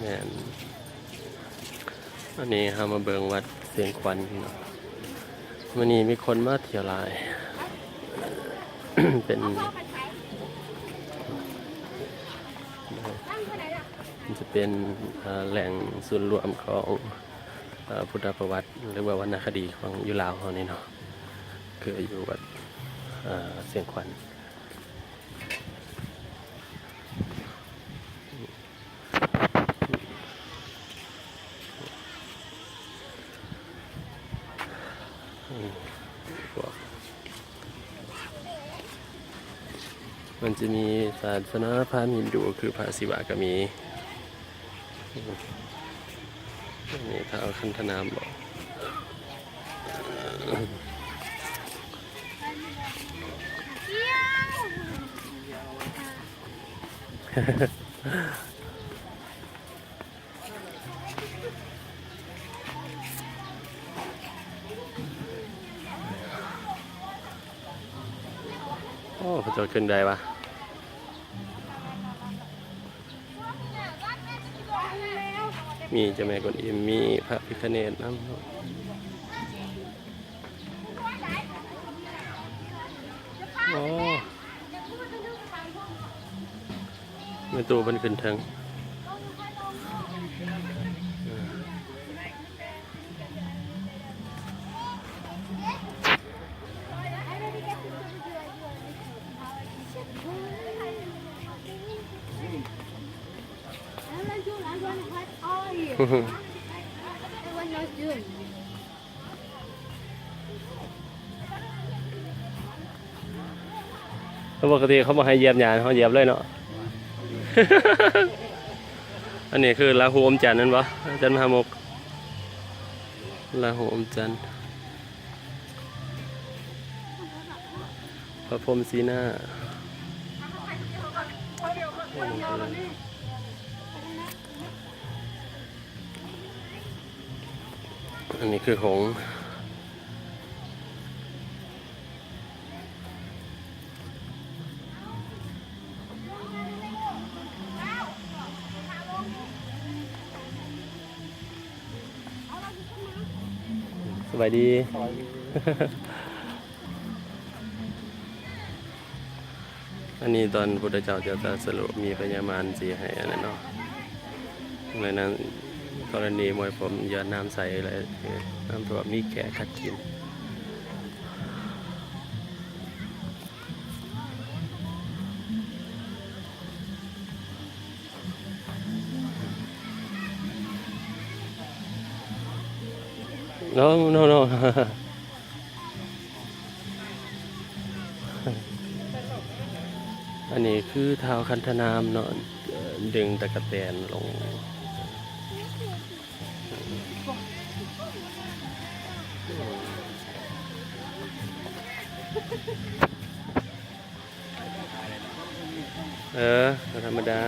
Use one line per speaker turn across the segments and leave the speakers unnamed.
แม่นอันนี้เรามาเบิ่งวัดเสียงขวัญเนาะวันนี้มีคนมาเที่ยวหลาย เป็นมันจะเป็นแหล่งศูนย์รวมของพุทธประวัติหรือว่าวรรณคดีของยุลาวเขานี่เนาะคืออยู่วัดเสียงขวัญมันจะมีศาสนาพราหมณ์ฮินดูคือพระศิวะก็มีนี่ท้าวคันธนามบอกโอ้พระเจ้าขึ้นได้ปะมีเจ้าแม่กวนอิมมีพระพิฆเนศน้ำโอ้เมื่อตัวมันขึ้นทางปกติเขาบอกให้เหยียบหยาเขาเหยียบเลยเนาะ อันนี้คือลาหูอมจันทร์นั่นปะจันทร์มหามกลาหูอมจันทร์พระพรหมสีหน้าอันนี้คือหงส์สบายดี อันนี้ตอนพุทธเจ้าจะตรัสรู้มีพญามารสีให้อันนั้นเนาะในนั้นกรณีมวยผมยอดน้ำใสอะไรน้ำท่วมมีแก่ขัดกินno no no อันนี้คือเท้าคันธนามเนาะดึงตะกะแตนลงธรรมดา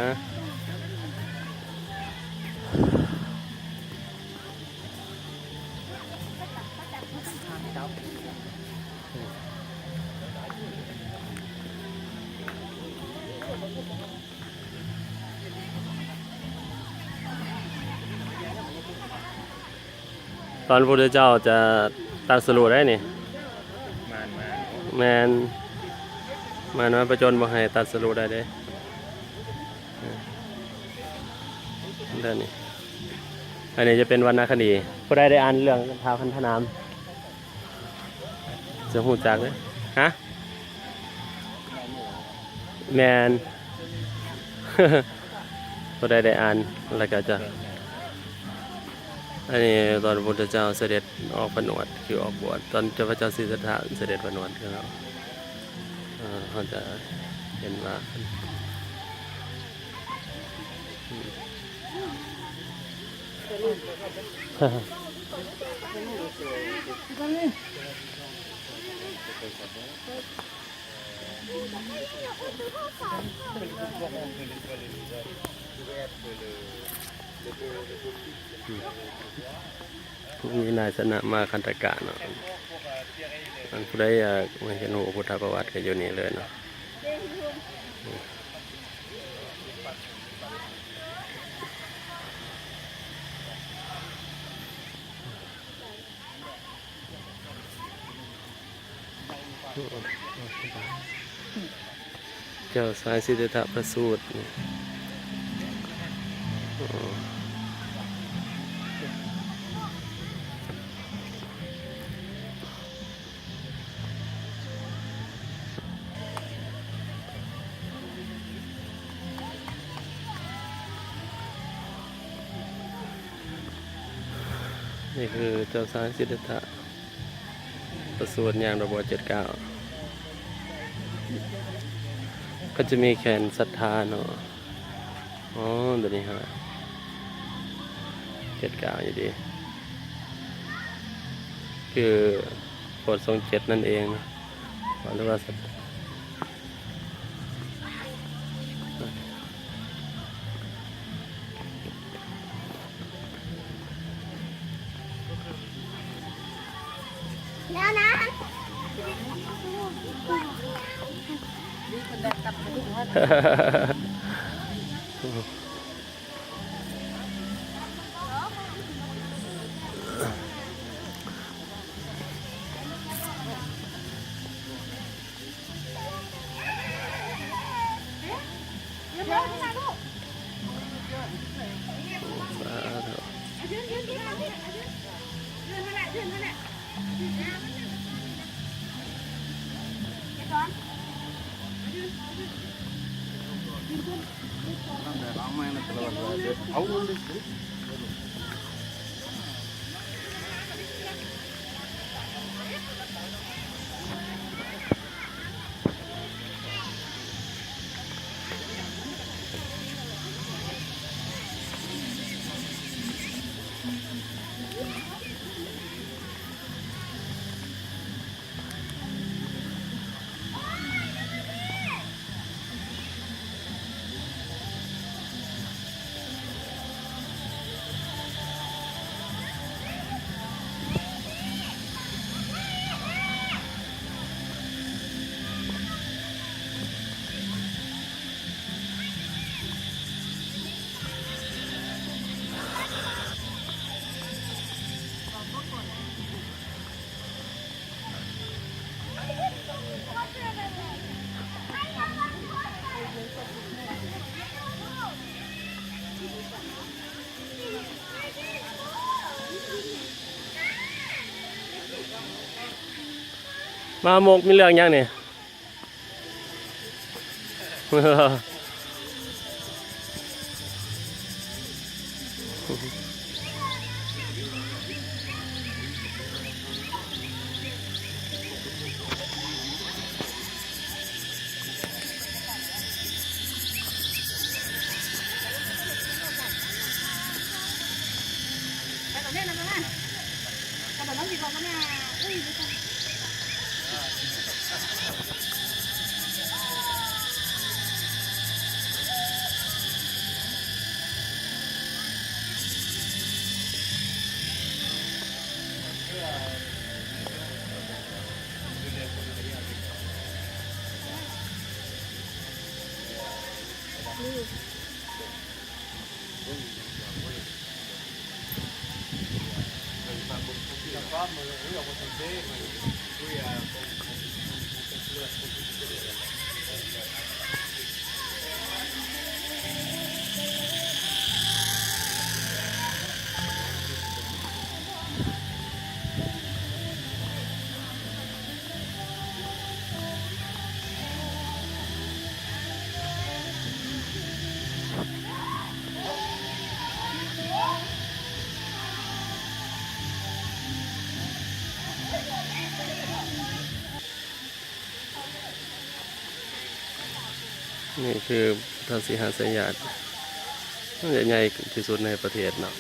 ตอนพระพุทธเจ้าจะตรัสรู้ได้นี่แมนมาประจนบ่ให้ตรัสรู้ได้เด้เรื่องนี้อันนี้จะเป็นวรรณคดีผู้ใดได้อ่านเรื่องท้าวคันธนามจะหูจักเลยฮะแมน ผู้ใดได้อ่านแล้วก็จะอันนี้ตอนพระพุทธเจ้าเสด็จออกผนวดคือออกบวชตอนพระเจ้าศรีสัทธาเสด็จผนวดคือเขาจะเห็นว่ามีนายสนะมาคันตกะเนาะอันผู้ใดอยากมาเห็นหัวพุทธประวัติก็อยู่นี่เลยเนาะ เจ้าสายสิทธะประสูตินี่อ๋อนี่คือเจ้าสายสิทธะประสูติอย่างระบบ79ก็จะมีแขนศรัทธาเนาะอ๋อตัวนี้ฮะ79อยู่ดีคือโปรดทรงเจ็ดนั่นเองนะหรือว่าศรัทธา
แล้วนะเดี๋ยวขึ้นมาลูกยืนยืนมาพี่ยืนมาแหละยืนมาแหละเดี๋ยวก่อน
มาหมกมีเรื่องยังเนี่ย
ไปต่อเนื่องนะมาแต่แบบน้องดีกว่ามันน่ะอุ้ย
นี่คือพระศรีหสยามใหญ่ที่สุดในประเทศเนาะ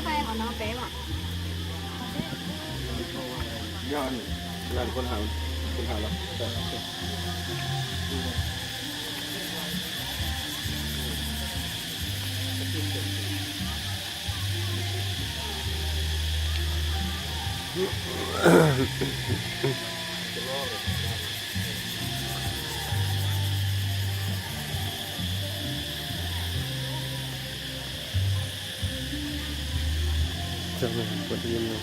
ไปของน้องเป๊ะอ่ะ
ย้อนร้านคนหาแล้วจะไม่ปวดยิ้มเลย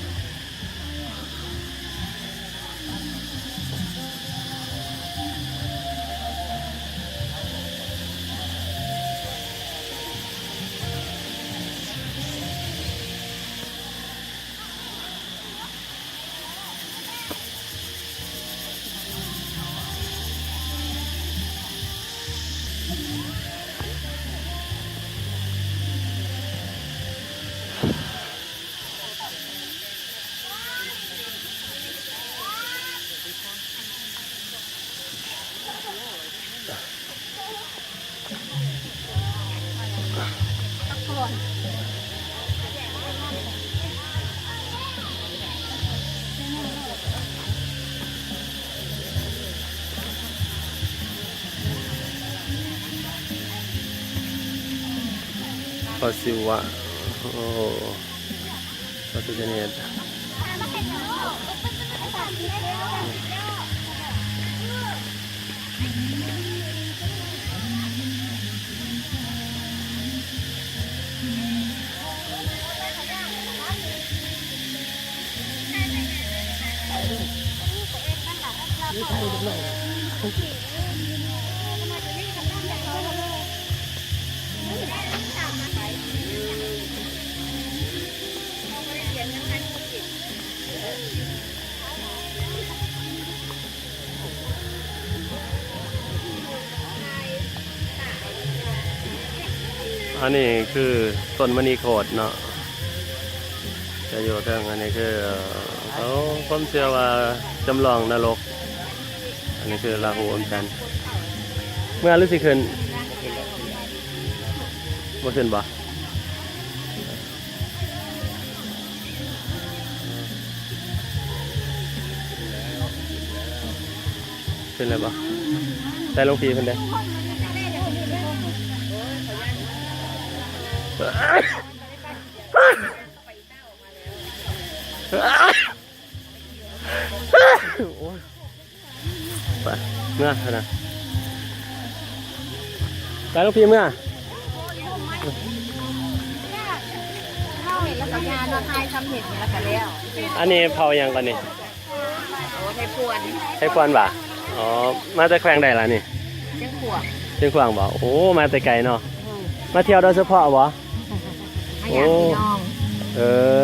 พอสิวะโอ้พอตุเจเนตอันนี้คือต้นมณีโคตรเนาะจะอยู่ทางอันนี้คือเขาผมเชื่อว่าจำลองนรกอันนี้คือราหูอมจันทร์เมื่อฤาษีขึ้นบ่ขึ้นบ่ขึ้นเลยบ่แต่หลวงพี่ขึ้นได้ไปเมื่อนะไปหลวงพี่เมื่อ
เข้าเห็นแล้วกับยาเราทายทำเห็นแล้วกันแล้ว
อันนี้เผายังก่อนนี่
โอ้ในพวน
ให้ควันบ่อ๋อมาจากแขวงใดล่ะนี่
เจ้าขวบ
เชียงขวางบ่โอ้มาแต่ไกลเนาะมาเที่ยวโดยเฉพาะบ่
ให้อยากพี่น้อง
เออ